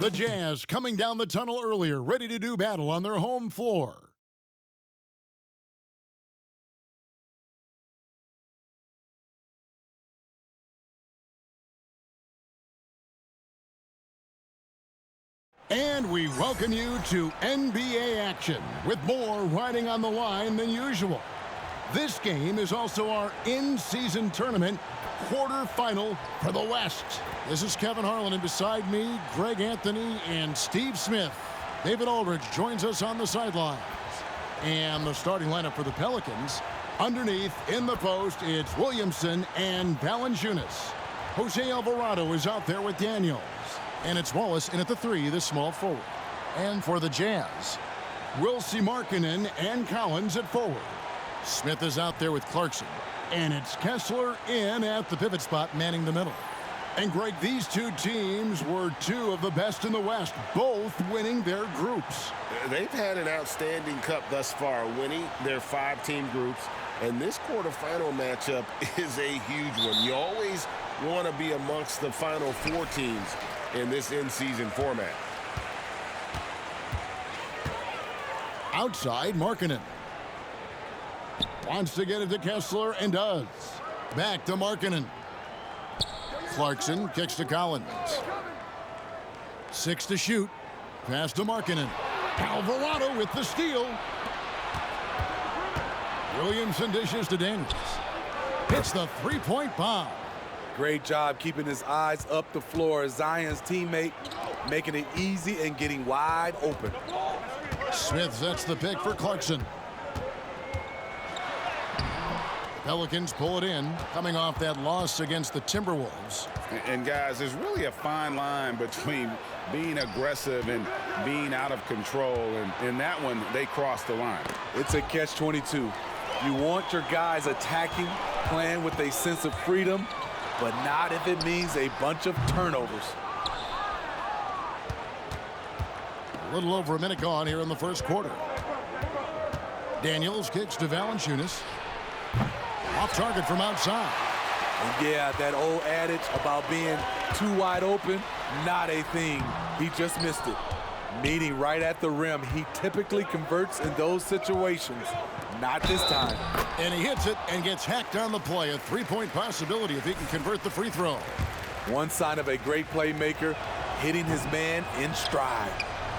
The Jazz coming down the tunnel earlier, ready to do battle on their home floor. And we welcome you to NBA action with more riding on the line than usual. This game is also our in-season tournament quarterfinal for the West. This is Kevin Harlan, and beside me, Greg Anthony and Steve Smith. David Aldridge joins us on the sidelines. And the starting lineup for the Pelicans. Underneath, in the post, it's Williamson and Valanciunas. Jose Alvarado is out there with Daniels. And it's Wallace in at the 3, the small forward. And for the Jazz, Wilsie Markkanen and Collins at forward. Smith is out there with Clarkson. And it's Kessler in at the pivot spot, manning the middle. And Greg, these two teams were two of the best in the West, both winning their groups. They've had an outstanding cup thus far, winning their 5-team groups. And this quarterfinal matchup is a huge one. You always want to be amongst the final 4 teams in this in-season format. Outside, Markkanen. Wants to get it to Kessler and does. Back to Markkanen. Clarkson kicks to Collins. 6 to shoot. Pass to Markkanen. Alvarado with the steal. Williamson dishes to Daniels. Hits the three-point bomb. Great job keeping his eyes up the floor. Zion's teammate making it easy and getting wide open. Smith sets the pick for Clarkson. Pelicans pull it in, coming off that loss against the Timberwolves. And guys, there's really a fine line between being aggressive and being out of control. And in that one, they crossed the line. It's a catch-22. You want your guys attacking, playing with a sense of freedom, but not if it means a bunch of turnovers. A little over a minute gone here in the first quarter. Daniels kicks to Valanciunas. Off target from outside. And yeah, that old adage about being too wide open, not a thing. He just missed it. Meeting right at the rim, he typically converts in those situations. Not this time. And he hits it and gets hacked on the play. A three-point possibility if he can convert the free throw. One sign of a great playmaker, hitting his man in stride.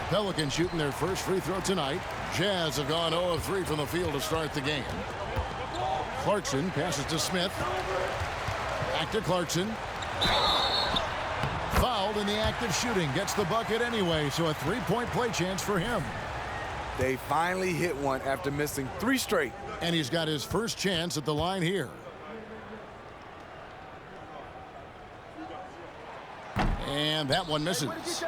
Pelicans shooting their first free throw tonight. Jazz have gone 0 of 3 from the field to start the game. Clarkson passes to Smith. Back to Clarkson. Fouled in the act of shooting. Gets the bucket anyway, so a three-point play chance for him. They finally hit one after missing 3 straight. And he's got his first chance at the line here. And that one misses.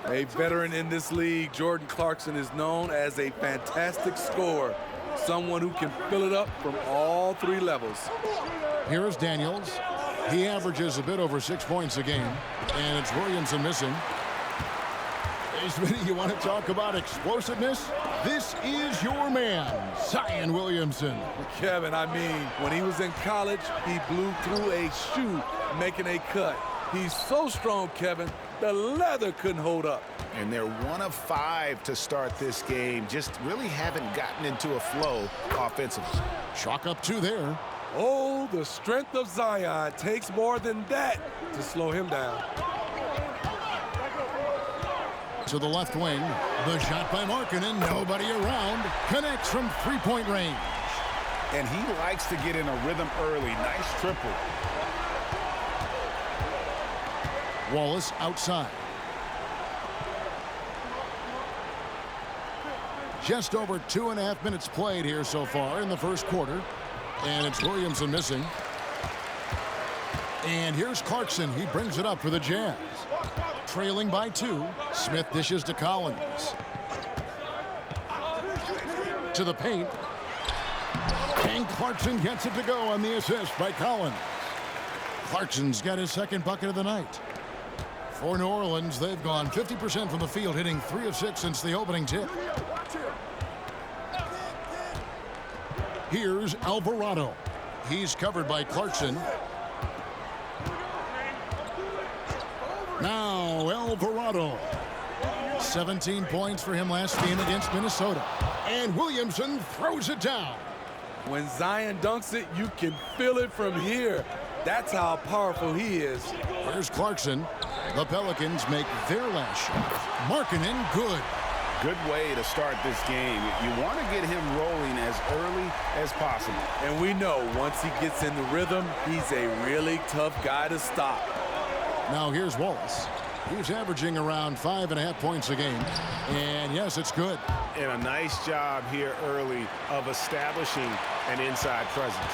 A veteran in this league, Jordan Clarkson is known as a fantastic scorer. Someone who can fill it up from all 3 levels. Here is Daniels. He averages a bit over 6 points a game. And it's Williamson missing. Hey, Smitty, you want to talk about explosiveness? This is your man, Zion Williamson. Kevin, I mean, when he was in college, he blew through a shoe making a cut. He's so strong, Kevin, the leather couldn't hold up. And they're 1 of 5 to start this game. Just really haven't gotten into a flow offensively. Chalk up 2 there. Oh, the strength of Zion takes more than that to slow him down. To the left wing. The shot by Markkanen. Nobody around. Connects from three-point range. And he likes to get in a rhythm early. Nice triple. Wallace outside. Just over 2.5 minutes played here so far in the first quarter. And it's Williamson missing. And here's Clarkson. He brings it up for the Jazz. Trailing by 2. Smith dishes to Collins. To the paint. And Clarkson gets it to go on the assist by Collins. Clarkson's got his second bucket of the night. For New Orleans, they've gone 50% from the field, hitting 3 of 6 since the opening tip. Here's Alvarado. He's covered by Clarkson. Now Alvarado. 17 points for him last game against Minnesota. And Williamson throws it down. When Zion dunks it, you can feel it from here. That's how powerful he is. Here's Clarkson. The Pelicans make their last shot. Markkanen, good. Good way to start this game. You want to get him rolling as early as possible. And we know once he gets in the rhythm, he's a really tough guy to stop. Now here's Wallace. He's averaging around 5.5 points a game. And yes, it's good. And a nice job here early of establishing an inside presence.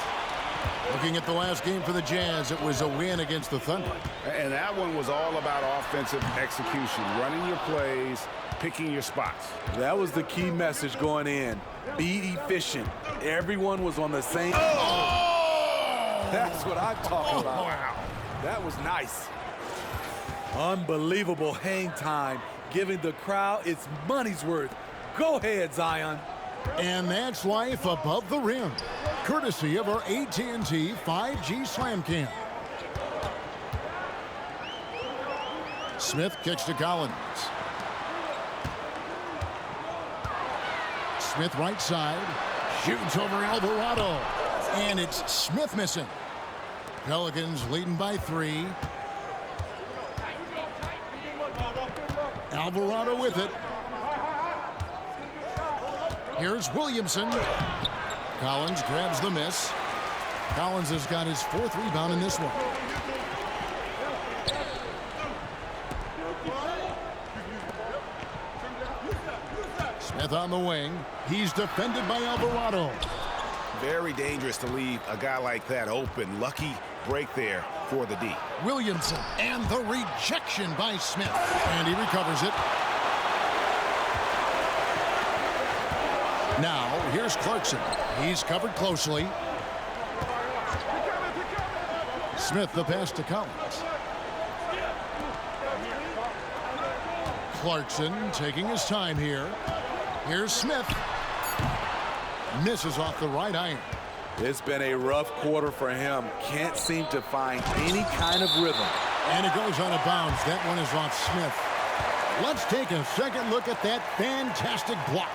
Looking at the last game for the Jazz, it was a win against the Thunder. And that one was all about offensive execution, running your plays, picking your spots. That was the key message going in. Be efficient. Everyone was on the same. Oh! That's what I'm talking about. Wow. That was nice. Unbelievable hang time, giving the crowd its money's worth. Go ahead, Zion. And that's life above the rim, courtesy of our AT&T 5G Slam Cam. Smith kicks to Collins. Smith right side, shoots over Alvarado, and it's Smith missing. Pelicans leading by 3. Alvarado with it. Here's Williamson. Collins grabs the miss. Collins has got his 4th rebound in this one. Smith on the wing. He's defended by Alvarado. Very dangerous to leave a guy like that open. Lucky break there for the D. Williamson, and the rejection by Smith. And he recovers it. Now, here's Clarkson. He's covered closely. Smith, the pass to Collins. Clarkson taking his time here. Here's Smith. Misses off the right iron. It's been a rough quarter for him. Can't seem to find any kind of rhythm. And it goes out of bounds. That one is off Smith. Let's take a second look at that fantastic block.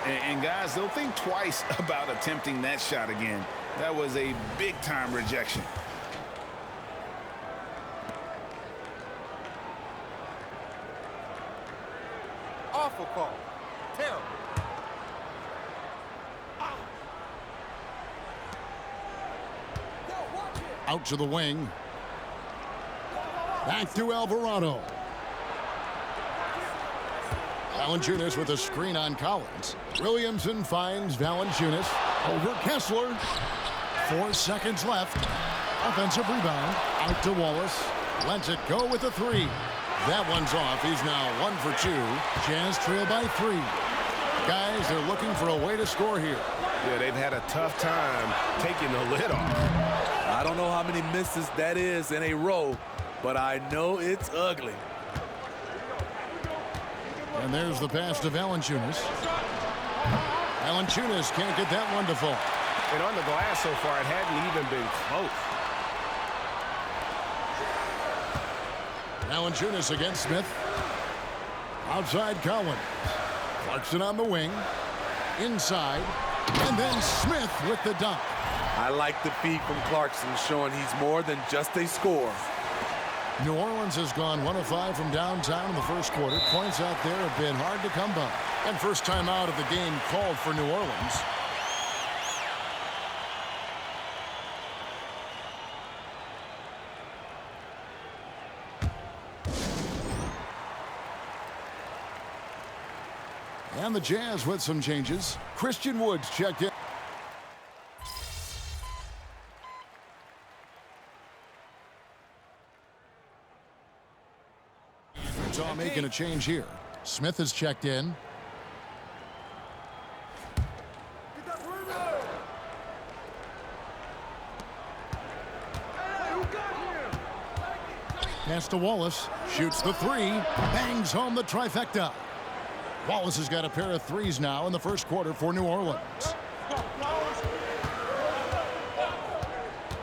And guys, they'll think twice about attempting that shot again. That was a big-time rejection. Awful call. Terrible. Out to the wing. Back to Alvarado. Valanciunas with a screen on Collins. Williamson finds Valanciunas over Kessler. 4 seconds left. Offensive rebound. Out to Wallace. Lets it go with a 3. That one's off. He's now 1 for 2. Jazz trail by 3. Guys, they're looking for a way to score here. Yeah, they've had a tough time taking the lid off. I don't know how many misses that is in a row, but I know it's ugly. And there's the pass to Valanciunas. Valanciunas can't get that one to fall. And on the glass so far, it hadn't even been close. Valanciunas against Smith. Outside Collins. Clarkson on the wing. Inside. And then Smith with the dunk. I like the feed from Clarkson, showing he's more than just a scorer. New Orleans has gone 1 of 5 from downtown in the first quarter. Points out there have been hard to come by. And first time out of the game called for New Orleans. And the Jazz with some changes. Christian Woods checked in. Utah making a change here. Smith has checked in. Pass to Wallace. Shoots the 3. Bangs home the trifecta. Wallace has got a pair of 3s now in the first quarter for New Orleans.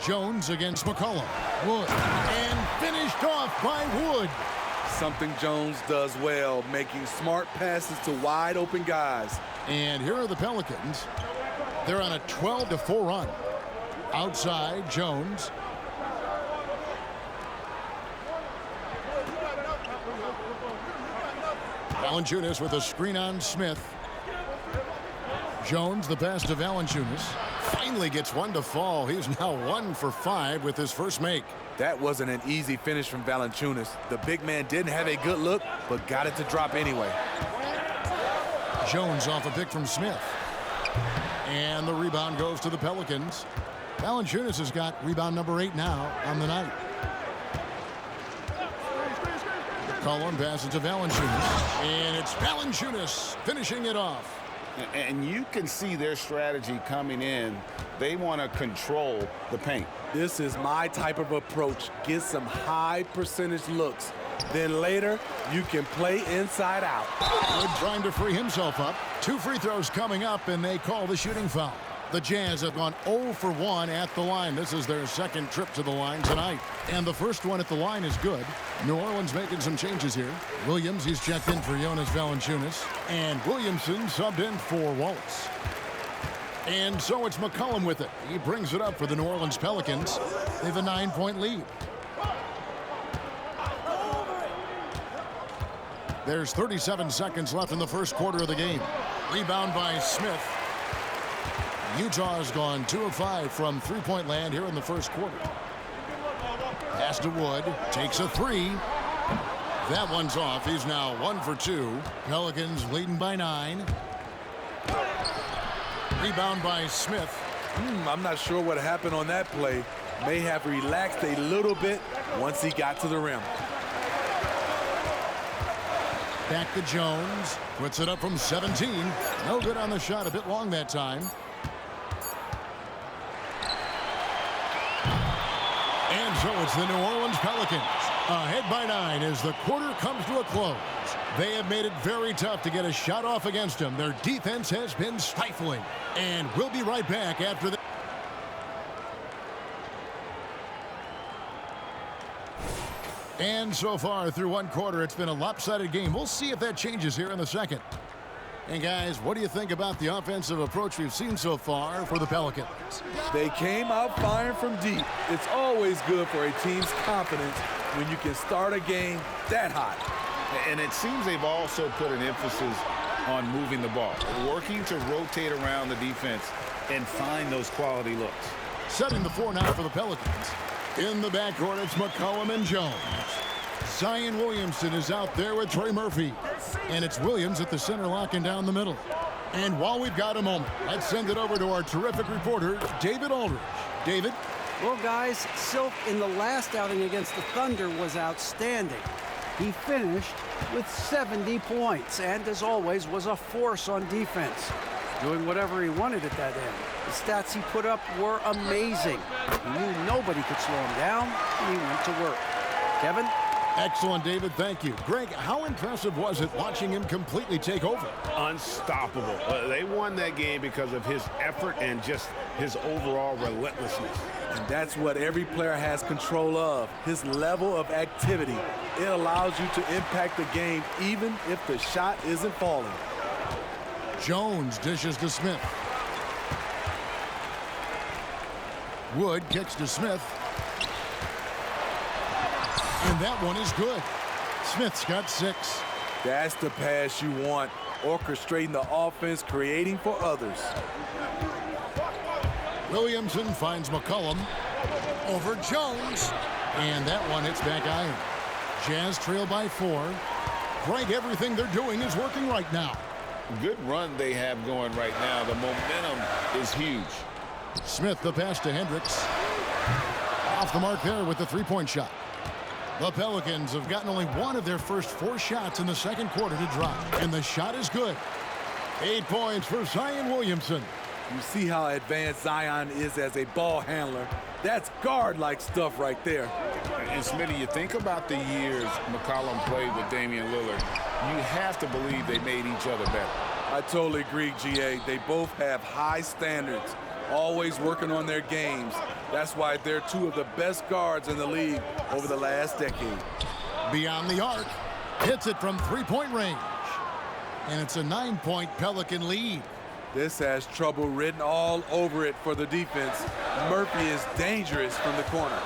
Jones against McCollum. Wood. And finished off by Wood. something Jones does well, making smart passes to wide open guys. And here are the Pelicans. They're on a 12-4 run. Outside, Jones. Valanciunas with a screen on Smith. Jones, the pass to Valanciunas. Finally gets one to fall. He's now 1 for 5 with his first make. That wasn't an easy finish from Valanciunas. The big man didn't have a good look, but got it to drop anyway. Jones off a pick from Smith. And the rebound goes to the Pelicans. Valanciunas has got rebound number 8 now on the night. McCollum passes to Valanciunas. And it's Valanciunas finishing it off. And you can see their strategy coming in. They want to control the paint. This is my type of approach. Get some high percentage looks. Then later, you can play inside out. Wood trying to free himself up. 2 free throws coming up, and they call the shooting foul. The Jazz have gone 0 for 1 at the line. This is their second trip to the line tonight. And the first one at the line is good. New Orleans making some changes here. Williams, he's checked in for Jonas Valanciunas. And Williamson subbed in for Wallace. And so it's McCollum with it. He brings it up for the New Orleans Pelicans. They have a 9-point lead. There's 37 seconds left in the first quarter of the game. Rebound by Smith. Utah has gone 2 of 5 from three-point land here in the first quarter. Pass to Wood. Takes a 3. That one's off. He's now 1 for 2. Pelicans leading by 9. Rebound by Smith. I'm not sure what happened on that play. May have relaxed a little bit once he got to the rim. Back to Jones. Puts it up from 17. No good on the shot. A bit long that time. And so it's the New Orleans Pelicans ahead by 9 as the quarter comes to a close. They have made it very tough to get a shot off against them. Their defense has been stifling. And we'll be right back after this. And so far through one quarter, it's been a lopsided game. We'll see if that changes here in the second. And guys, what do you think about the offensive approach we've seen so far for the Pelicans? They came out firing from deep. It's always good for a team's confidence when you can start a game that hot. And it seems they've also put an emphasis on moving the ball, working to rotate around the defense and find those quality looks. Setting the floor now for the Pelicans. In the backcourt, it's McCollum and Jones. Zion Williamson is out there with Trey Murphy. And it's Williams at the center locking down the middle. And while we've got a moment, let's send it over to our terrific reporter, David Aldridge. David? Well, guys, Silk in the last outing against the Thunder was outstanding. He finished with 70 points and, as always, was a force on defense, doing whatever he wanted at that end. The stats he put up were amazing. He knew nobody could slow him down, and he went to work. Kevin? Excellent, David. Thank you. Greg, how impressive was it watching him completely take over? Unstoppable. They won that game because of his effort and just his overall relentlessness. And that's what every player has control of, his level of activity. It allows you to impact the game even if the shot isn't falling. Jones dishes to Smith. Wood kicks to Smith. And that one is good. Smith's got 6. That's the pass you want, orchestrating the offense, creating for others. Williamson finds McCollum over Jones. And that one hits back iron. Jazz trail by 4. Greg, everything they're doing is working right now. Good run they have going right now. The momentum is huge. Smith, the pass to Hendricks. Off the mark there with the three-point shot. The Pelicans have gotten only one of their first 4 shots in the second quarter to drop. And the shot is good. 8 points for Zion Williamson. You see how advanced Zion is as a ball handler. That's guard-like stuff right there. And Smitty, you think about the years McCollum played with Damian Lillard, you have to believe they made each other better. I totally agree, GA. They both have high standards, always working on their games. That's why they're 2 of the best guards in the league over the last decade. Beyond the arc, Hits it from three-point range. And it's a 9-point Pelican lead. This has trouble written all over it for the defense. Murphy is dangerous from the corner.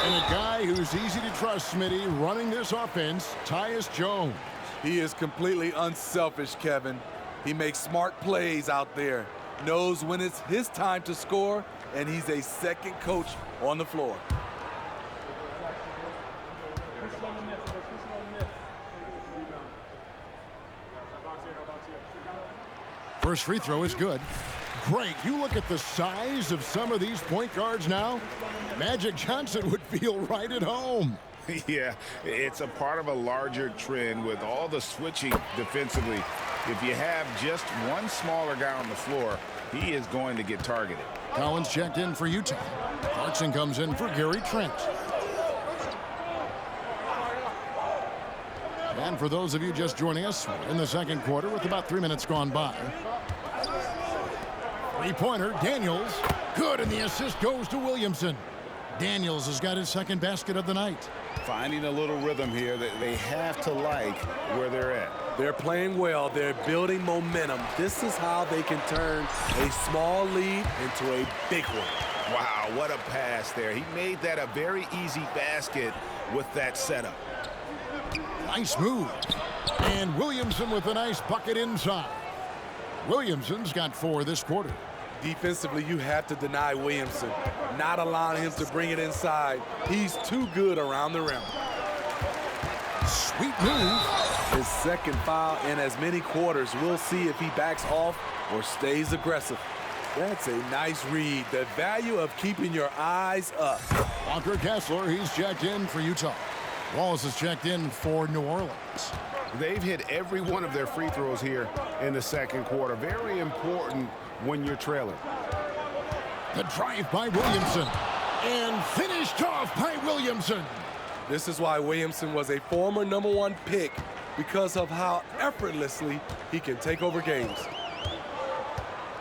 And a guy who's easy to trust, Smitty, running this offense, Tyus Jones. He is completely unselfish, Kevin. He makes smart plays out there, knows when it's his time to score, and he's a second coach on the floor. First free throw is good. Great. You look at the size of some of these point guards now. Magic Johnson would feel right at home. Yeah, it's a part of a larger trend with all the switching defensively. If you have just one smaller guy on the floor, he is going to get targeted. Collins checked in for Utah. Clarkson comes in for Gary Trent. And for those of you just joining us, we're in the second quarter with about 3 minutes gone by. Three-pointer, Daniels. Good, and the assist goes to Williamson. Daniels has got his second basket of the night. Finding a little rhythm here that they have to like where they're at. They're playing well. They're building momentum. This is how they can turn a small lead into a big one. Wow, what a pass there. He made that a very easy basket with that setup. Nice move. And Williamson with a nice bucket inside. Williamson's got 4 this quarter. Defensively, you have to deny Williamson, not allowing him to bring it inside. He's too good around the rim. Sweet move. His second foul in as many quarters. We'll see if he backs off or stays aggressive. That's a nice read. The value of keeping your eyes up. Walker Kessler, he's checked in for Utah. Wallace is checked in for New Orleans. They've hit every one of their free throws here in the second quarter. Very important when you're trailing. The drive by Williamson. And finished off by Williamson. This is why Williamson was a former #1 pick, because of how effortlessly he can take over games.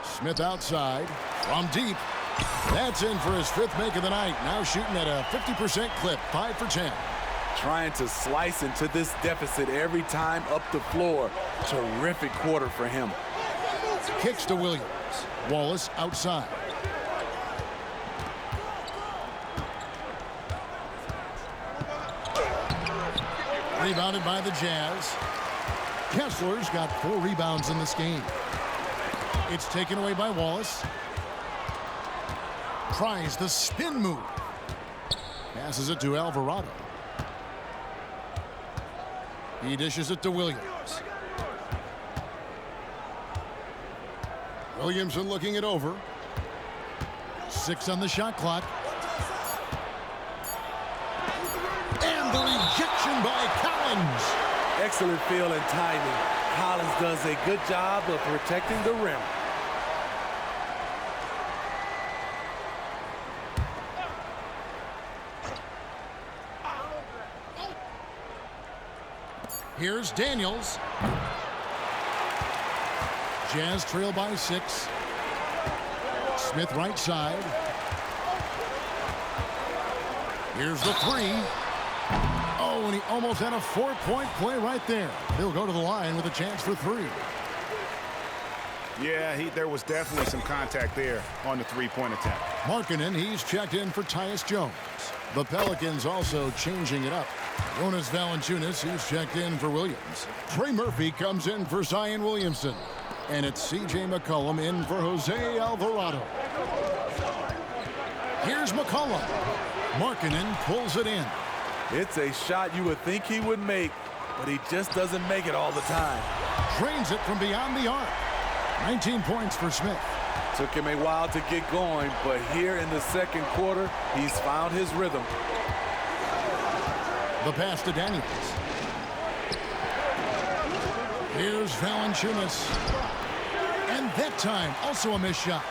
Smith outside from deep. That's in for his 5th make of the night. Now shooting at a 50% clip, 5 for 10. Trying to slice into this deficit every time up the floor. Terrific quarter for him. Kicks to Williams. Wallace outside. Rebounded by the Jazz. Kessler's got 4 rebounds in this game. It's taken away by Wallace. Tries the spin move. Passes it to Alvarado. He dishes it to Williams. Williamson looking it over. 6 on the shot clock. And the rejection by Collins. Excellent feel and timing. Collins does a good job of protecting the rim. Here's Daniels. Jazz trail by 6. Smith right side. Here's the 3. Oh, and he almost had a 4-point play right there. He'll go to the line with a chance for 3. Yeah, there was definitely some contact there on the 3-point attempt. Markkanen, he's checked in for Tyus Jones. The Pelicans also changing it up. Jonas Valanciunas, he's checked in for Williams. Trey Murphy comes in for Zion Williamson. And it's C.J. McCollum in for Jose Alvarado. Here's McCollum. Markkanen pulls it in. It's a shot you would think he would make, but he just doesn't make it all the time. Drains it from beyond the arc. 19 points for Smith. Took him a while to get going, but here in the second quarter, he's found his rhythm. The pass to Daniels. Here's Valanciunas. And that time, also a missed shot.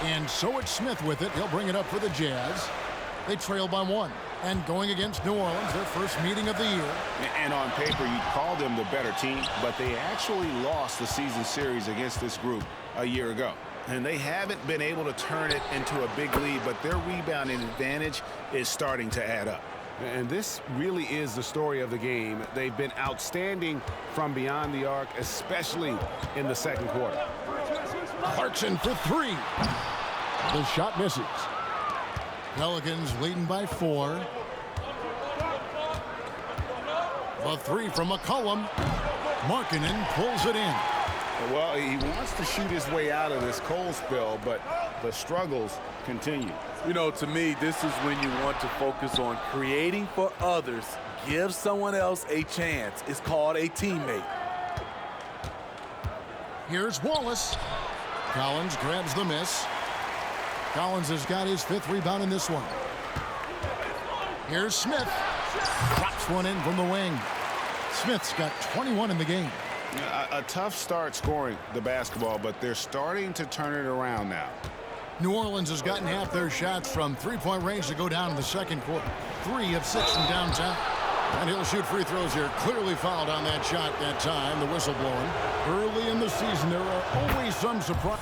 And so it's Smith with it. He'll bring it up for the Jazz. They trail by 1. And going against New Orleans, their first meeting of the year. And on paper, you'd call them the better team, but they actually lost the season series against this group a year ago. And they haven't been able to turn it into a big lead, but their rebounding advantage is starting to add up. And this really is the story of the game. They've been outstanding from beyond the arc, especially in the second quarter. Clarkson for three. The shot misses. Pelicans leading by 4. The three from McCollum. Markkanen pulls it in. Well, he wants to shoot his way out of this cold spell, but the struggles continue. You know, to me, this is when you want to focus on creating for others. Give someone else a chance. It's called a teammate. Here's Wallace. Collins grabs the miss. Collins has got his 5th rebound in this one. Here's Smith. Drops one in from the wing. Smith's got 21 in the game. A tough start scoring the basketball, but they're starting to turn it around now. New Orleans has gotten half their shots from three-point range to go down in the second quarter. 3 of 6 from downtown. And he'll shoot free throws here. Clearly fouled on that shot that time. The whistle blowing. Early in the season, there are always some surprise.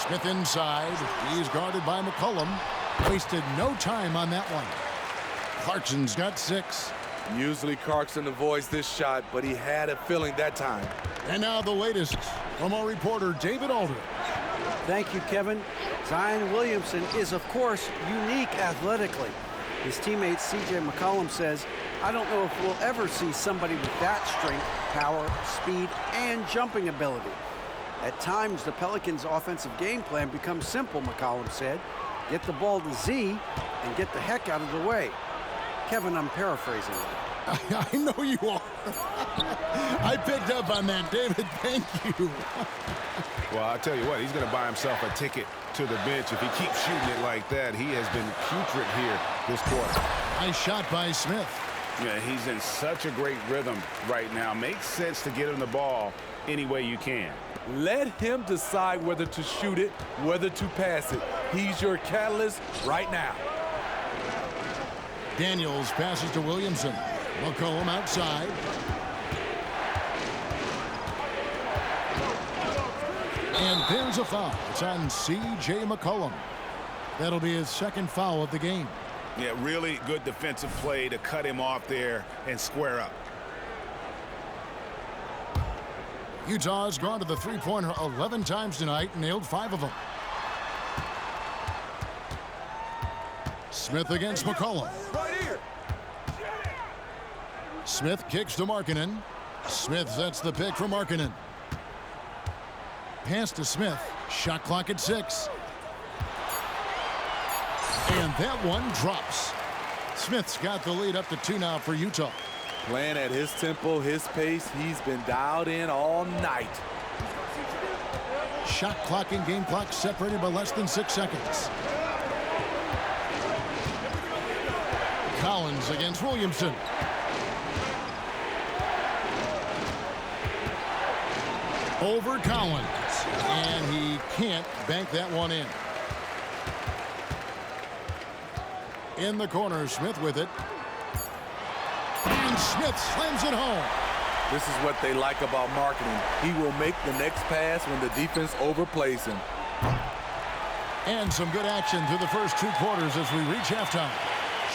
Smith inside. He's guarded by McCollum. Wasted no time on that one. Clarkson's got 6. Usually Clarkson avoids this shot, but he had a feeling that time. And now the latest from our reporter, David Aldridge. Thank you, Kevin. Zion Williamson is, of course, unique athletically. His teammate C.J. McCollum says, I don't know if we'll ever see somebody with that strength, power, speed, and jumping ability. At times, the Pelicans' offensive game plan becomes simple, McCollum said. Get the ball to Z and get the heck out of the way. Kevin, I'm paraphrasing. I know you are. I picked up on that, David. Thank you. Well, I'll tell you what, he's going to buy himself a ticket to the bench. If he keeps shooting it like that, he has been putrid here this quarter. Nice shot by Smith. Yeah, he's in such a great rhythm right now. Makes sense to get him the ball any way you can. Let him decide whether to shoot it, whether to pass it. He's your catalyst right now. Daniels passes to Williamson. McCollum outside. And there's a foul. It's on C.J. McCollum. That'll be his 2nd foul of the game. Yeah, really good defensive play to cut him off there and square up. Utah's gone to the three-pointer 11 times tonight and nailed 5 of them. Smith against McCollum. Smith kicks to Markkanen. Smith sets the pick for Markkanen. Pass to Smith. Shot clock at 6. And that one drops. Smith's got the lead up to 2 now for Utah. Playing at his tempo, his pace. He's been dialed in all night. Shot clock and game clock separated by less than 6 seconds. Collins against Williamson. Over Collins. And he can't bank that one in. In the corner, Smith with it. And Smith slams it home. This is what they like about Markkanen. He will make the next pass when the defense overplays him. And some good action through the first 2 quarters as we reach halftime.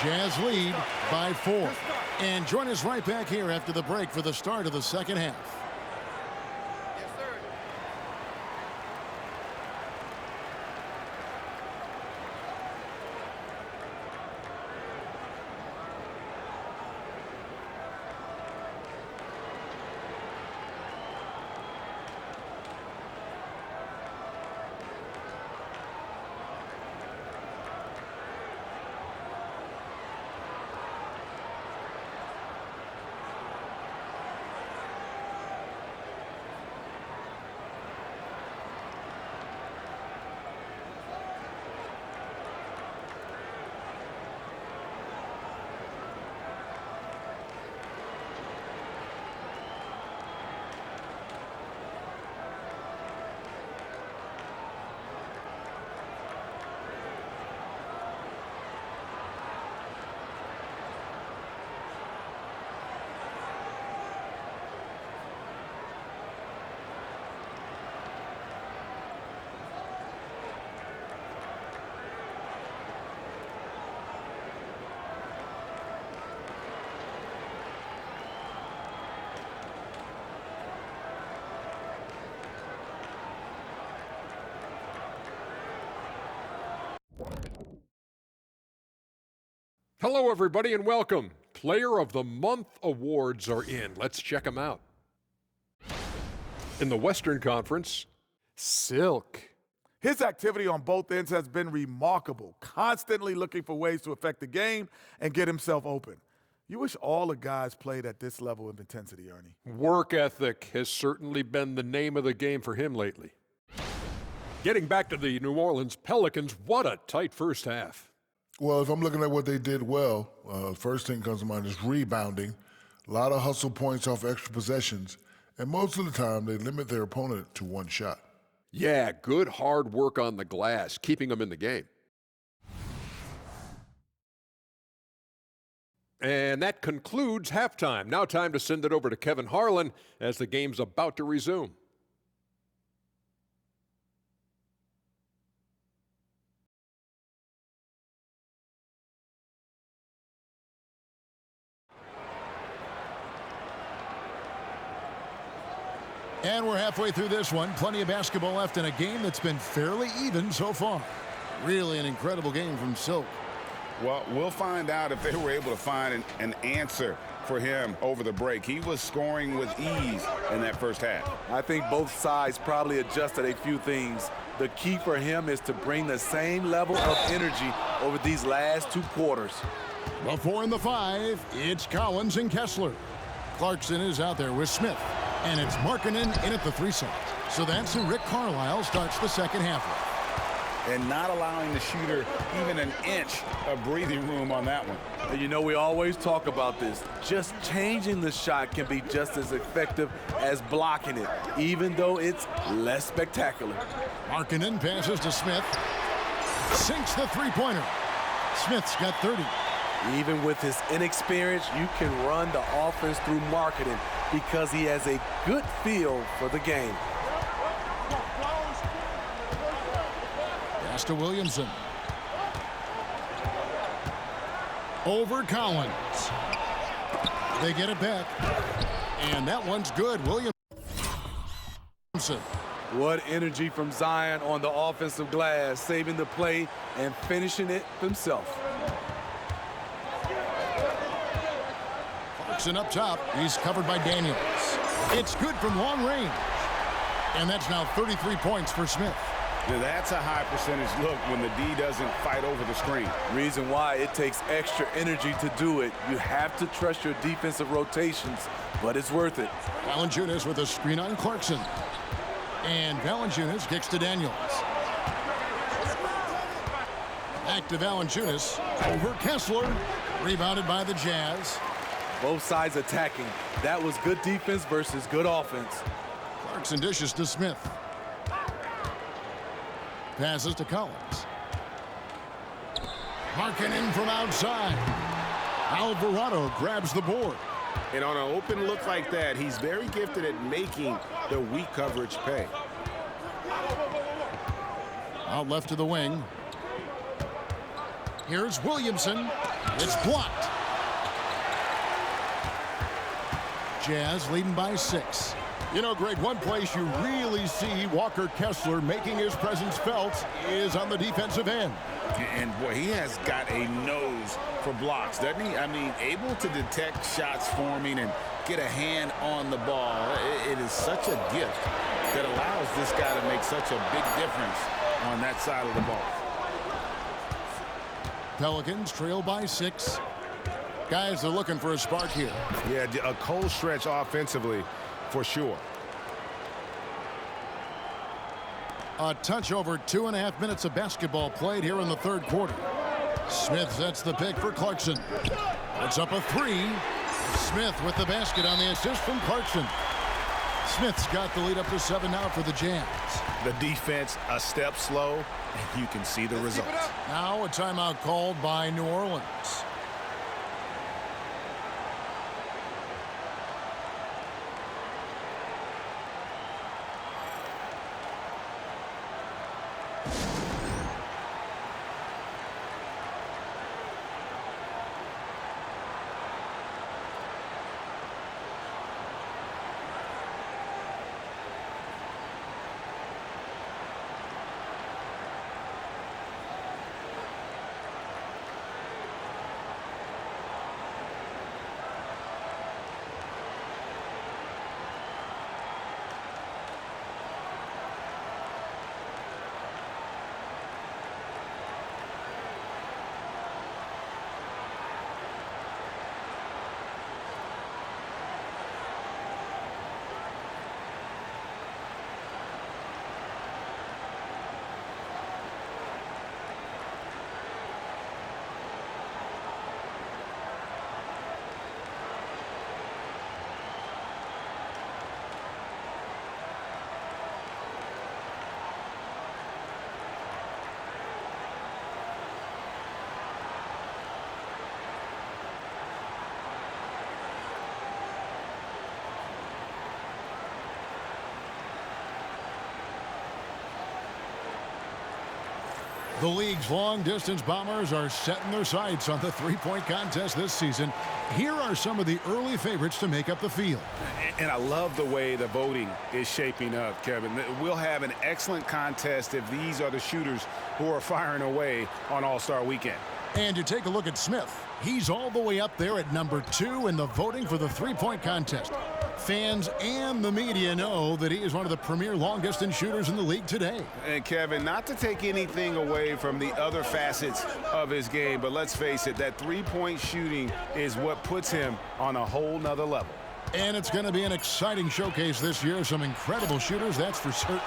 Jazz lead by 4. And join us right back here after the break for the start of the second half. Hello, everybody, and welcome. Player of the Month awards are in. Let's check them out. In the Western Conference, Silk. His activity on both ends has been remarkable, constantly looking for ways to affect the game and get himself open. You wish all the guys played at this level of intensity, Ernie. Work ethic has certainly been the name of the game for him lately. Getting back to the New Orleans Pelicans, what a tight first half. Well, if I'm looking at what they did well, first thing comes to mind is rebounding. A lot of hustle points off extra possessions, and most of the time they limit their opponent to one shot. Yeah, good hard work on the glass, keeping them in the game. And that concludes halftime. Now time to send it over to Kevin Harlan as the game's about to resume. And we're halfway through this one. Plenty of basketball left in a game that's been fairly even so far. Really an incredible game from Silk. Well, we'll find out if they were able to find an answer for him over the break. He was scoring with ease in that first half. I think both sides probably adjusted a few things. The key for him is to bring the same level of energy over these last two quarters. The 4 and the 5, it's Collins and Kessler. Clarkson is out there with Smith. And it's Markkanen in at the 3 side. So that's who Rick Carlisle starts the second half with. And not allowing the shooter even an inch of breathing room on that one. You know, we always talk about this. Just changing the shot can be just as effective as blocking it, even though it's less spectacular. Markkanen passes to Smith. Sinks the three-pointer. Smith's got 30. Even with his inexperience, you can run the offense through Markkanen because he has a good feel for the game. Pass to Williamson. Over Collins. They get it back. And that one's good. Williamson. What energy from Zion on the offensive glass, saving the play and finishing it himself. Clarkson up top. He's covered by Daniels. It's good from long range. And that's now 33 points for Smith. Now that's a high percentage look when the D doesn't fight over the screen. Reason why it takes extra energy to do it. You have to trust your defensive rotations, but it's worth it. Valanciunas with a screen on Clarkson. And Valanciunas kicks to Daniels. Back to Valanciunas. Over Kessler. Rebounded by the Jazz. Both sides attacking. That was good defense versus good offense. Clarkson dishes to Smith. Passes to Collins. Markkanen from outside. Alvarado grabs the board. And on an open look like that, he's very gifted at making the weak coverage pay. Out left to the wing. Here's Williamson. It's blocked. Jazz leading by 6. You know, Greg, one place you really see Walker Kessler making his presence felt is on the defensive end. And, boy, he has got a nose for blocks, doesn't he? I mean, able to detect shots forming and get a hand on the ball. It is such a gift that allows this guy to make such a big difference on that side of the ball. Pelicans trail by 6. Guys are looking for a spark here. Yeah, a cold stretch offensively for sure. A touch over 2.5 minutes of basketball played here in the third quarter. Smith sets the pick for Clarkson. It's up a 3. Smith with the basket on the assist from Clarkson. Smith's got the lead up to 7 now for the Jazz. The defense a step slow, and you can see the result. Now a timeout called by New Orleans. The league's long-distance bombers are setting their sights on the three-point contest this season. Here are some of the early favorites to make up the field. And I love the way the voting is shaping up, Kevin. We'll have an excellent contest if these are the shooters who are firing away on All-Star Weekend. And you take a look at Smith. He's all the way up there at number 2 in the voting for the three-point contest. Fans and the media know that he is one of the premier long-distance shooters in the league today. And Kevin, not to take anything away from the other facets of his game, but let's face it, that three-point shooting is what puts him on a whole nother level. And it's going to be an exciting showcase this year. Some incredible shooters, that's for certain.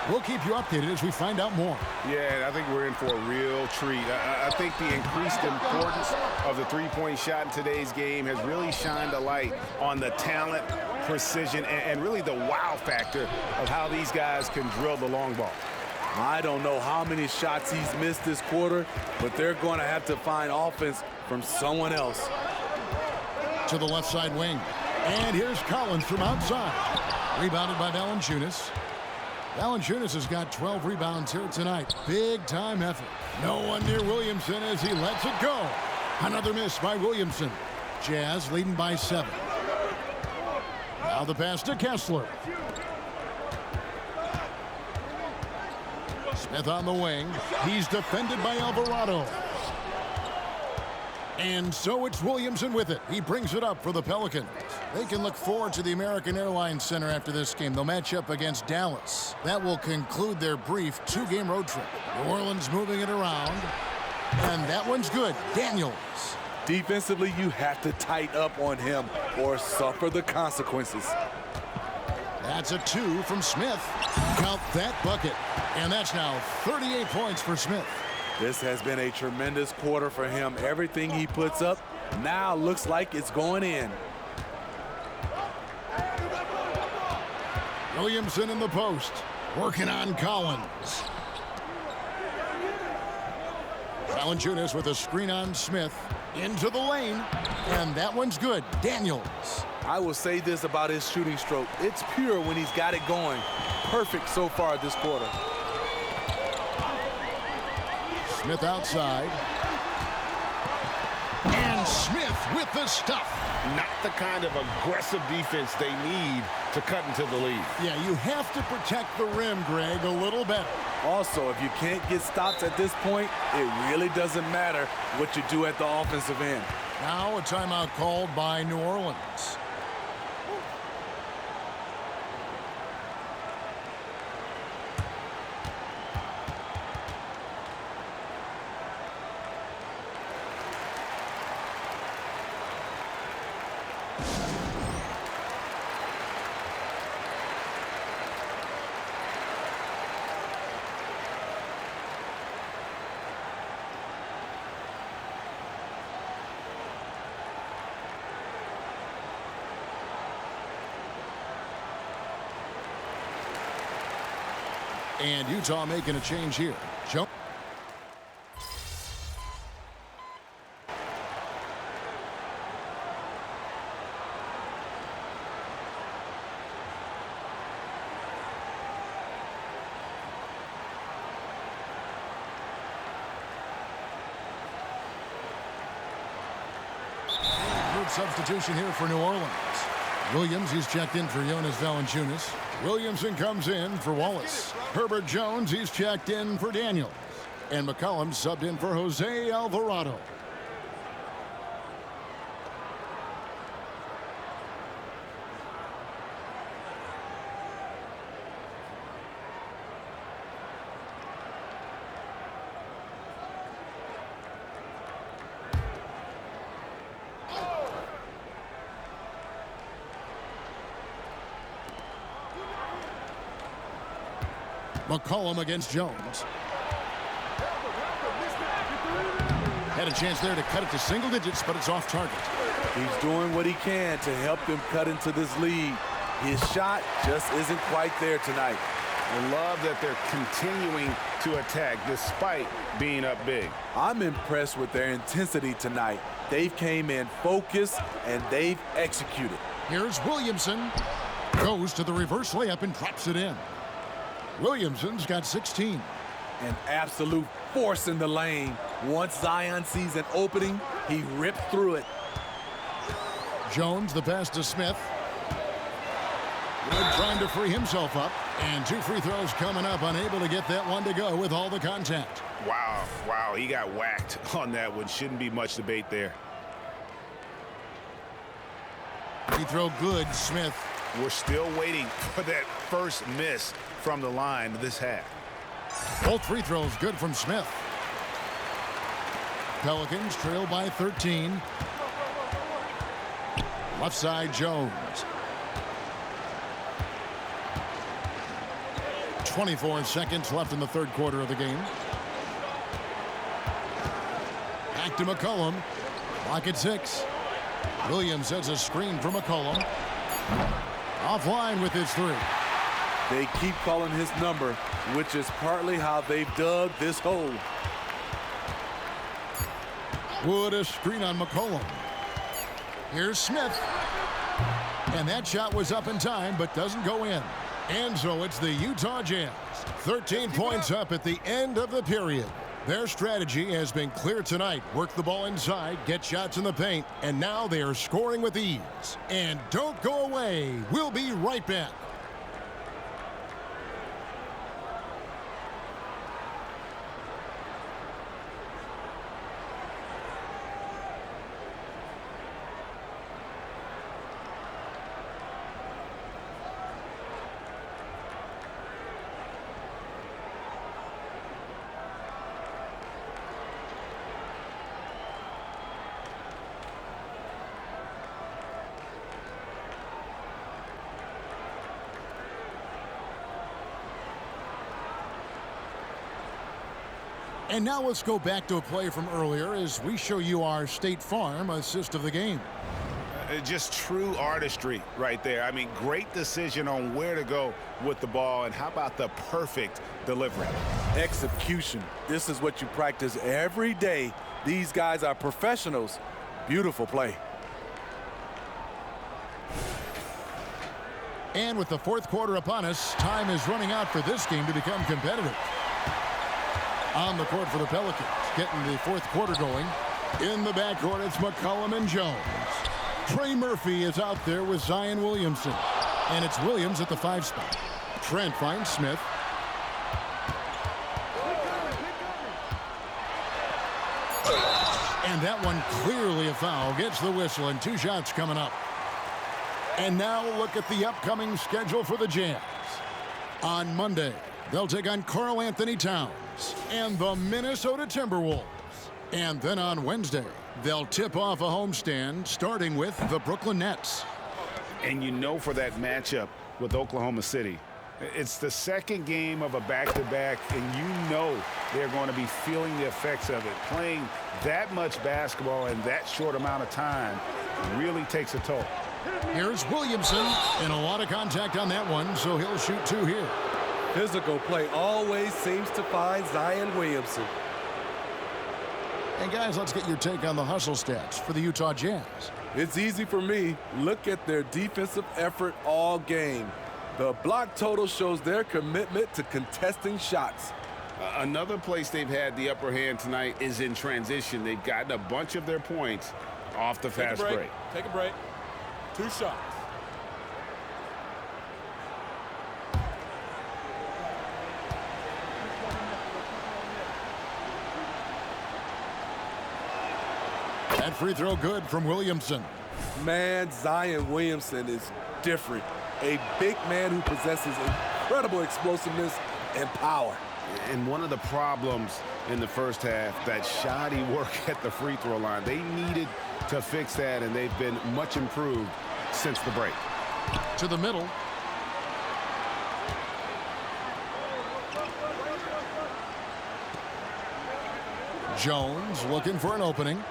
We'll keep you updated as we find out more. Yeah, I think we're in for a real treat. I think the increased importance of the three-point shot in today's game has really shined a light on the talent, precision, and really the wow factor of how these guys can drill the long ball. I don't know how many shots he's missed this quarter, but they're going to have to find offense from someone else. To the left side wing. And here's Collins from outside. Rebounded by Valanciunas. Valanciunas has got 12 rebounds here tonight. Big-time effort. No one near Williamson as he lets it go. Another miss by Williamson. Jazz leading by 7. Now the pass to Kessler. Smith on the wing. He's defended by Alvarado. And so it's Williamson with it. He brings it up for the Pelicans. They can look forward to the American Airlines Center after this game. They'll match up against Dallas. That will conclude their brief 2-game road trip. New Orleans moving it around. And that one's good. Daniels. Defensively, you have to tighten up on him or suffer the consequences. That's a 2 from Smith. Count that bucket. And that's now 38 points for Smith. This has been a tremendous quarter for him. Everything he puts up now looks like it's going in. Williamson in the post. Working on Collins. Valanciunas with a screen on Smith. Into the lane. And that one's good. Daniels. I will say this about his shooting stroke. It's pure when he's got it going. Perfect so far this quarter. Smith outside. And Smith with the stuff. Not the kind of aggressive defense they need to cut into the lead. Yeah, you have to protect the rim, Greg, a little better. Also, if you can't get stops at this point, it really doesn't matter what you do at the offensive end. Now a timeout called by New Orleans. And Utah making a change here. Jump. Good substitution here for New Orleans. Williams, he's checked in for Jonas Valanciunas. Williamson comes in for Wallace. Herbert Jones, he's checked in for Daniels. And McCollum subbed in for Jose Alvarado. McCollum against Jones. Had a chance there to cut it to single digits, but it's off target. He's doing what he can to help them cut into this lead. His shot just isn't quite there tonight. I love that they're continuing to attack despite being up big. I'm impressed with their intensity tonight. They've came in focused and they've executed. Here's Williamson. Goes to the reverse layup and drops it in. Williamson's got 16. An absolute force in the lane. Once Zion sees an opening, he rips through it. Jones, the pass to Smith. Wood trying to free himself up. And 2 free throws coming up, unable to get that one to go with all the contact. Wow, he got whacked on that one. Shouldn't be much debate there. Free throw good, Smith. We're still waiting for that first miss from the line this half. Both free throws good from Smith. Pelicans trail by 13. Left side, Jones. 24 seconds left in the third quarter of the game. Back to McCollum. Clock at 6. Williams sets a screen for McCollum. Offline with his 3. They keep calling his number, which is partly how they've dug this hole. Wood a screen on McCollum. Here's Smith. And that shot was up in time, but doesn't go in. And so it's the Utah Jazz. 13 points up at the end of the period. Their strategy has been clear tonight. Work the ball inside, get shots in the paint, and now they are scoring with ease. And don't go away. We'll be right back. And now let's go back to a play from earlier as we show you our State Farm assist of the game. Just true artistry right there. I mean, great decision on where to go with the ball, and how about the perfect delivery? Execution. This is what you practice every day. These guys are professionals. Beautiful play. And with the fourth quarter upon us, time is running out for this game to become competitive. On the court for the Pelicans, getting the fourth quarter going. In the backcourt, it's McCollum and Jones. Trey Murphy is out there with Zion Williamson. And it's Williams at the 5 spot. Trent finds Smith. And that one clearly a foul. Gets the whistle, and 2 shots coming up. And now look at the upcoming schedule for the Jazz. On Monday, they'll take on Karl Anthony Towns and the Minnesota Timberwolves. And then on Wednesday, they'll tip off a homestand starting with the Brooklyn Nets. And you know, for that matchup with Oklahoma City, it's the second game of a back-to-back, and you know they're going to be feeling the effects of it. Playing that much basketball in that short amount of time really takes a toll. Here's Williamson, and a lot of contact on that one, so he'll shoot 2 here. Physical play always seems to find Zion Williamson. And guys, let's get your take on the hustle stats for the Utah Jazz. It's easy for me. Look at their defensive effort all game. The block total shows their commitment to contesting shots. Another place they've had the upper hand tonight is in transition. They've gotten a bunch of their points off the fast break. Take a break. 2 shots. That free throw good from Williamson. Man, Zion Williamson is different. A big man who possesses incredible explosiveness and power. And one of the problems in the first half, that shoddy work at the free throw line. They needed to fix that, and they've been much improved since the break. To the middle. Jones looking for an opening.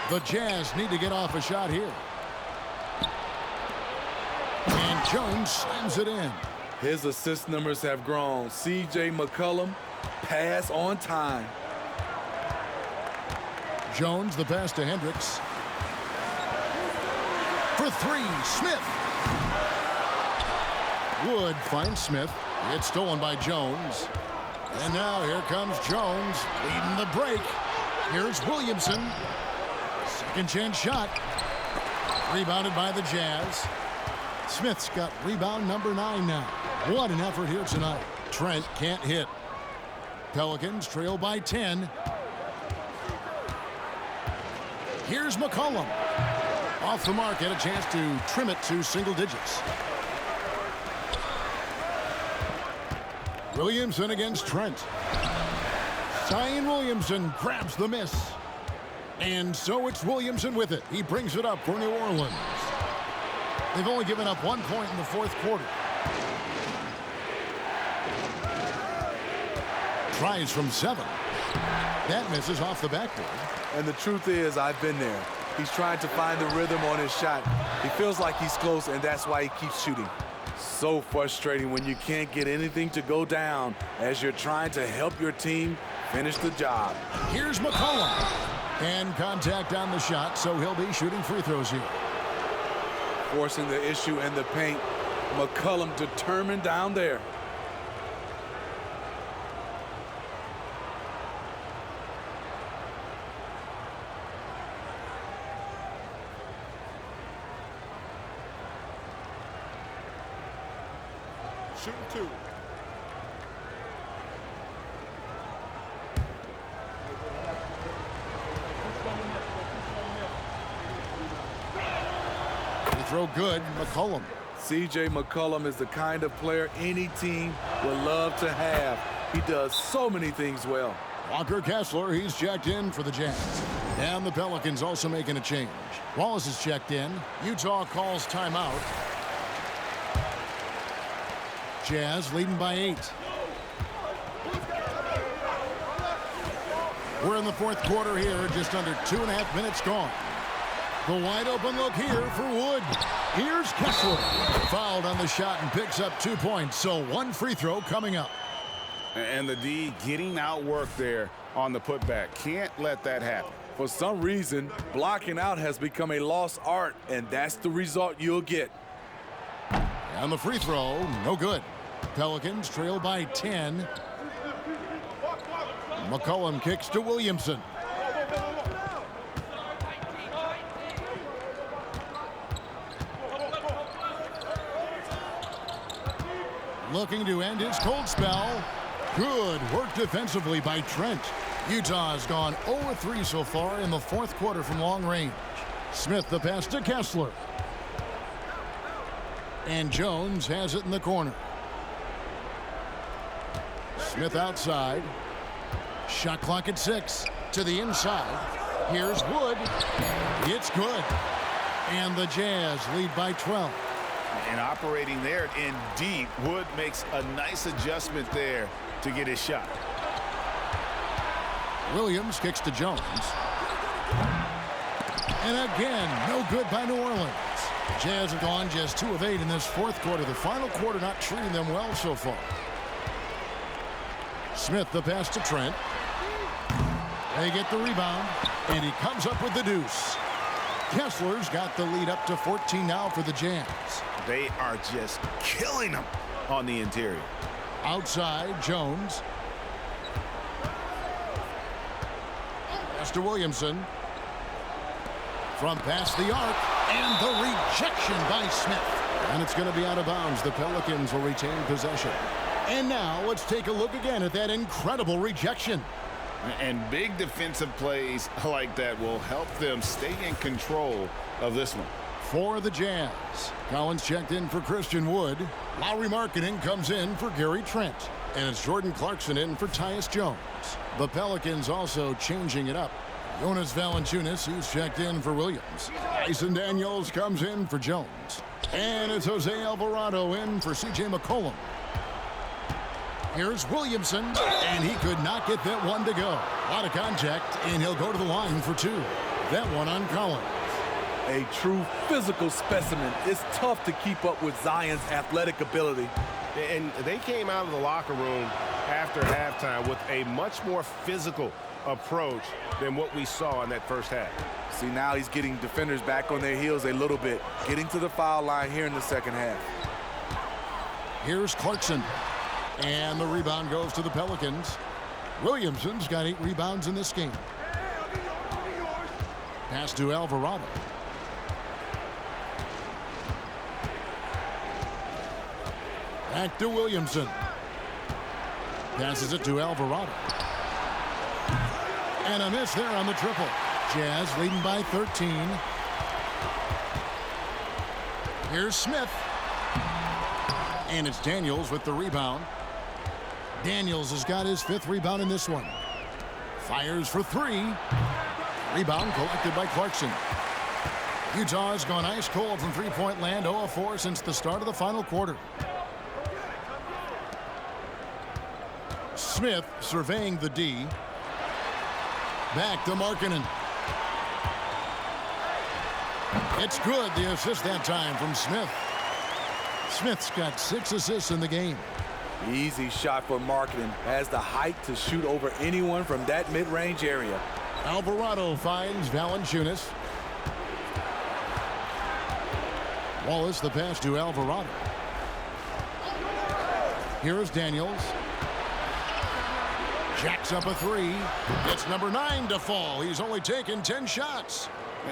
The Jazz need to get off a shot here. And Jones slams it in. His assist numbers have grown. C.J. McCollum, pass on time. Jones, the pass to Hendricks. For 3, Smith. Wood finds Smith. It's stolen by Jones. And now here comes Jones leading the break. Here's Williamson. Second chance shot. Rebounded by the Jazz. Smith's got rebound number 9 now. What an effort here tonight. Trent can't hit. Pelicans trail by 10. Here's McCollum. Off the mark, had a chance to trim it to single digits. Williamson against Trent. Zion Williamson grabs the miss. And so it's Williamson with it. He brings it up for New Orleans. They've only given up 1 point in the fourth quarter. Tries from 7. That misses off the backboard. And the truth is, I've been there. He's trying to find the rhythm on his shot. He feels like he's close, and that's why he keeps shooting. So frustrating when you can't get anything to go down as you're trying to help your team finish the job. Here's McCollum. And contact on the shot, so he'll be shooting free throws here. Forcing the issue in the paint. McCollum determined down there. Shooting 2. Throw good, McCollum. C.J. McCollum is the kind of player any team would love to have. He does so many things well. Walker Kessler, he's checked in for the Jazz. And the Pelicans also making a change. Wallace is checked in. Utah calls timeout. Jazz leading by 8. We're in the fourth quarter here, just under 2.5 minutes gone. The wide open look here for Wood. Here's Kessler. Fouled on the shot and picks up 2 points, so 1 free throw coming up. And the D getting outworked there on the putback. Can't let that happen. For some reason, blocking out has become a lost art, and that's the result you'll get. And the free throw, no good. Pelicans trail by 10. McCollum kicks to Williamson. Looking to end his cold spell. Good work defensively by Trent. Utah has gone 0-3 so far in the fourth quarter from long range. Smith the pass to Kessler. And Jones has it in the corner. Smith outside. Shot clock at 6. To the inside. Here's Wood. It's good. And the Jazz lead by 12. And operating there in deep, Wood makes a nice adjustment there to get his shot. Williams kicks to Jones. And again, no good by New Orleans. Jazz have gone just 2 of 8 in this fourth quarter. The final quarter not treating them well so far. Smith the pass to Trent. They get the rebound, and he comes up with the deuce. Kessler's got the lead up to 14 now for the Jazz. They are just killing them on the interior. Outside, Jones. Pass to Williamson. From past the arc, and the rejection by Smith. And it's going to be out of bounds. The Pelicans will retain possession. And now let's take a look again at that incredible rejection. And big defensive plays like that will help them stay in control of this one. For the Jazz, Collins checked in for Christian Wood. Lowry Marketing comes in for Gary Trent. And it's Jordan Clarkson in for Tyus Jones. The Pelicans also changing it up. Jonas Valanciunas, he's checked in for Williams. Tyson Daniels comes in for Jones. And it's Jose Alvarado in for C.J. McCollum. Here's Williamson, and he could not get that one to go. A lot of contact, and he'll go to the line for 2. That one on Collins. A true physical specimen. It's tough to keep up with Zion's athletic ability. And they came out of the locker room after halftime with a much more physical approach than what we saw in that first half. See, now he's getting defenders back on their heels a little bit, getting to the foul line here in the second half. Here's Clarkson. And the rebound goes to the Pelicans. Williamson's got 8 rebounds in this game. Pass to Alvarado. Back to Williamson. Passes it to Alvarado. And a miss there on the triple. Jazz leading by 13. Here's Smith. And it's Daniels with the rebound. Daniels has got his 5th rebound in this one. Fires for 3. Rebound collected by Clarkson. Utah has gone ice cold from three-point land, 0 of 4 since the start of the final quarter. Smith surveying the D. Back to Markkanen. It's good, the assist that time from Smith. Smith's got 6 assists in the game. Easy shot for Markkanen. Has the height to shoot over anyone from that mid-range area. Alvarado finds Valanciunas. Wallace the pass to Alvarado. Here's Daniels. Jacks up a 3. It's number 9 to fall. He's only taken 10 shots.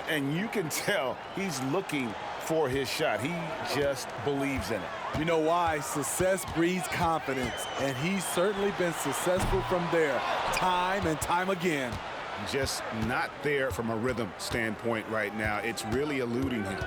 And you can tell he's looking for his shot. He just believes in it. You know why? Success breeds confidence, and he's certainly been successful from there, time and time again. Just not there from a rhythm standpoint right now. It's really eluding him.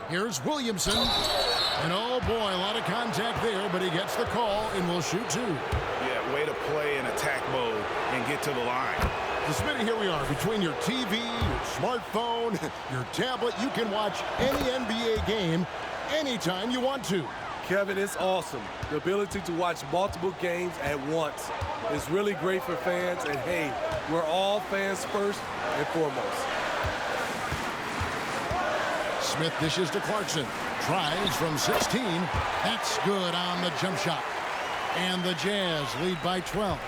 Here's Williamson. And oh boy, a lot of contact there, but he gets the call and will shoot 2. Yeah, way to play in attack mode and get to the line. So Smitty, here we are. Between your TV, your smartphone, your tablet, you can watch any NBA game anytime you want to. Kevin, it's awesome. The ability to watch multiple games at once is really great for fans. And hey, we're all fans first and foremost. Smith dishes to Clarkson. Tries from 16. That's good on the jump shot. And the Jazz lead by 12.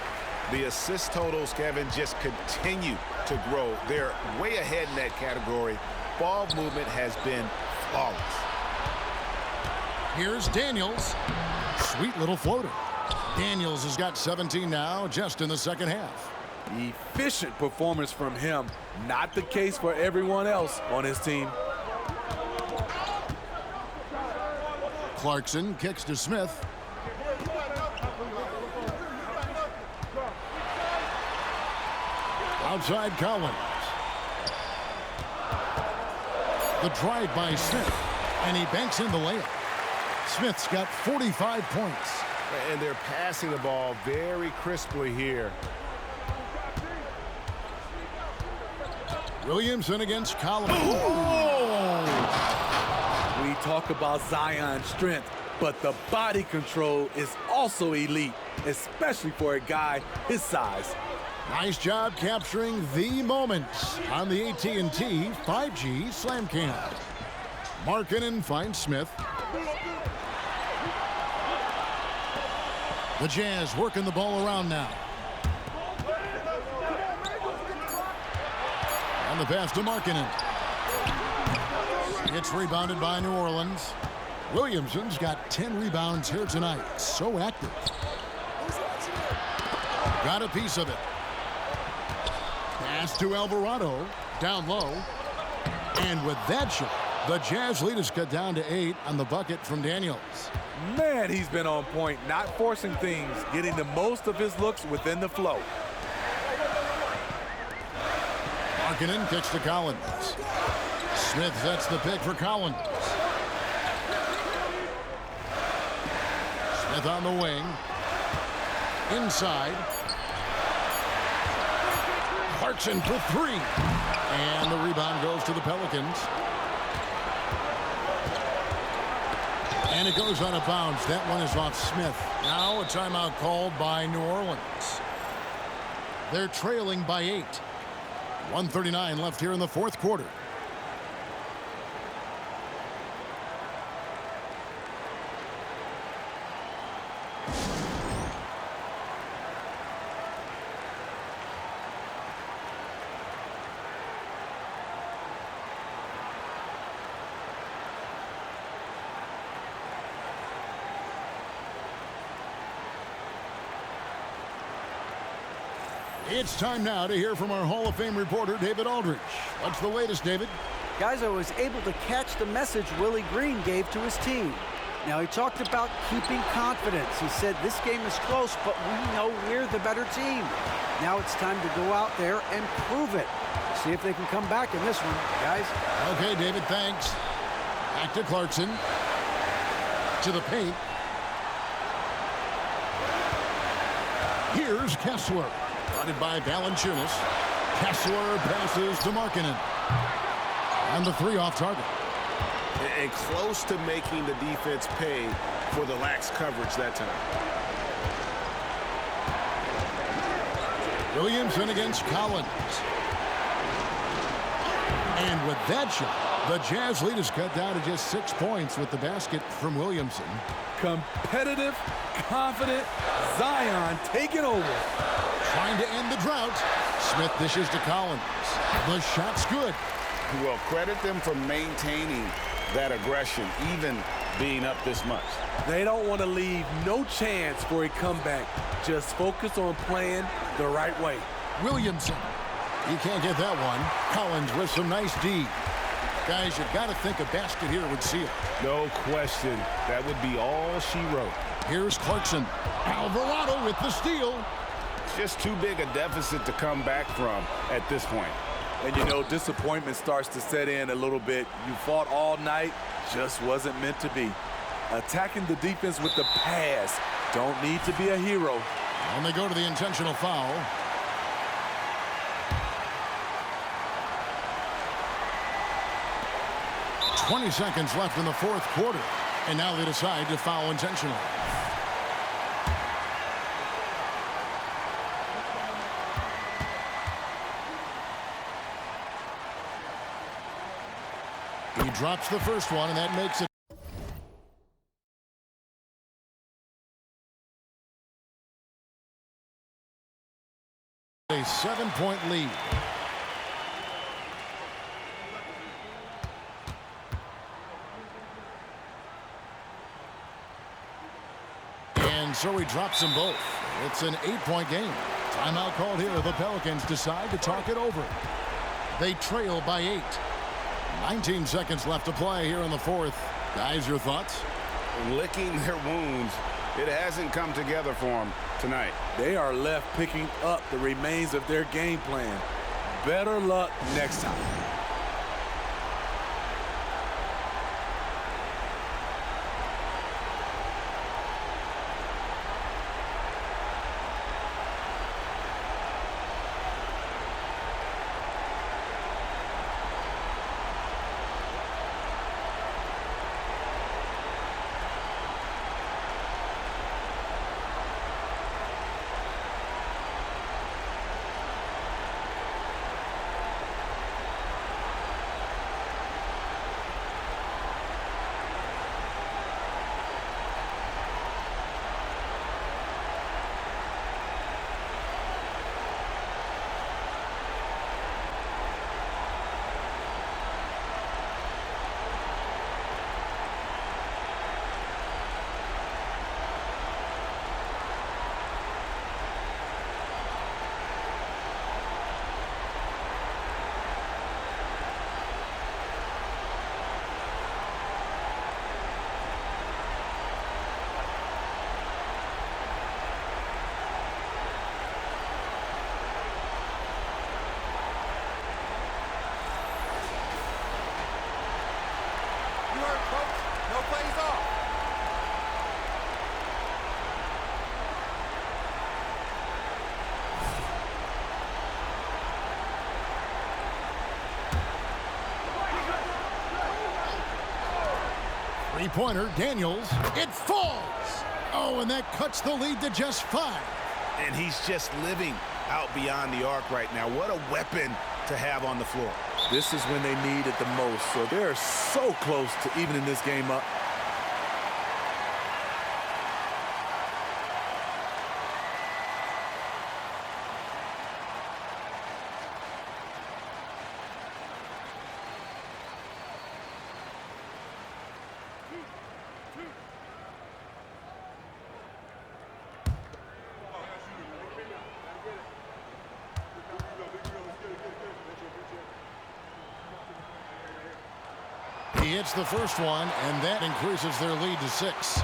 The assist totals, Kevin, just continue to grow. They're way ahead in that category. Ball movement has been flawless. Here's Daniels. Sweet little floater. Daniels has got 17 now, just in the second half. Efficient performance from him. Not the case for everyone else on his team. Clarkson kicks to Smith. Outside Collins. The drive by Smith. And he banks in the layup. Smith's got 45 points. And they're passing the ball very crisply here. Williamson against Collins. We talk about Zion's strength, but the body control is also elite, especially for a guy his size. Nice job capturing the moments on the AT&T 5G Slam Cam. Markkanen finds Smith. The Jazz working the ball around now. And the pass to Markkanen. It's rebounded by New Orleans. Williamson's got 10 rebounds here tonight. So active. Got a piece of it. Pass to Alvarado. Down low. And with that shot, the Jazz lead is cut down to 8 on the bucket from Daniels. Man, he's been on point, not forcing things, getting the most of his looks within the flow. Markkanen kicks to Collins. Smith sets the pick for Collins. Smith on the wing. Inside. Clarkson for 3. And the rebound goes to the Pelicans. And it goes out of bounds. That one is off Smith. Now a timeout called by New Orleans. They're trailing by 8. 1:39 left here in the fourth quarter. It's time now to hear from our Hall of Fame reporter, David Aldridge. What's the latest, David? Guys, I was able to catch the message Willie Green gave to his team. Now, he talked about keeping confidence. He said this game is close, but we know we're the better team. Now it's time to go out there and prove it. See if they can come back in this one, guys. Okay, David, thanks. Back to Clarkson. To the paint. Here's Kessler. Guarded by Valanciunas. Kessler passes to Markkanen. And the three off target. And close to making the defense pay for the lax coverage that time. Williamson against Collins. And with that shot, the Jazz lead is cut down to just 6 points with the basket from Williamson. Competitive, confident, Zion taking over. Trying to end the drought. Smith dishes to Collins. The shot's good. Well, credit them for maintaining that aggression, even being up this much. They don't want to leave no chance for a comeback. Just focus on playing the right way. Williamson. He can't get that one. Collins with some nice D. Guys, you've got to think a basket here would seal. No question. That would be all she wrote. Here's Clarkson. Alvarado with the steal. It's just too big a deficit to come back from at this point. And you know, disappointment starts to set in a little bit. You fought all night, just wasn't meant to be. Attacking the defense with the pass. Don't need to be a hero. And they go to the intentional foul. "20 seconds left in the fourth quarter. And now they decide to foul intentionally. He drops the first one, and that makes it a 7-point lead. And so he drops them both. It's an 8-point game. Timeout called here. The Pelicans decide to talk it over. They trail by 8. 19 seconds left to play here in the fourth. Guys, your thoughts? Licking their wounds. It hasn't come together for them tonight. They are left picking up the remains of their game plan. Better luck next time. Three-pointer, Daniels. It falls. Oh, and that cuts the lead to just 5. And he's just living out beyond the arc right now. What a weapon to have on the floor. This is when they need it the most. So they're so close to evening this game up. hits the first one, and that increases their lead to 6.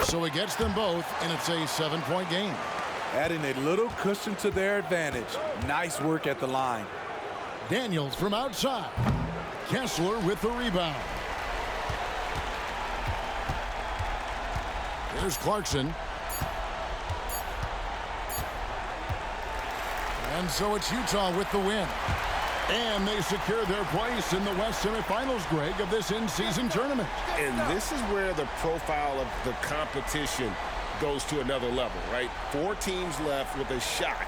So he gets them both, and it's a 7-point game. Adding a little cushion to their advantage. Nice work at the line. Daniels from outside. Kessler with the rebound. Here's Clarkson. And so it's Utah with the win. And they secure their place in the West semifinals, Greg, of this in-season tournament. And this is where the profile of the competition goes to another level, right? 4 teams left with a shot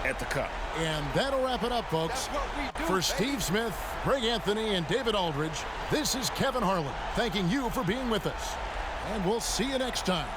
at the cup. And that'll wrap it up, folks. For Steve Smith, Greg Anthony, and David Aldridge, this is Kevin Harlan thanking you for being with us. And we'll see you next time.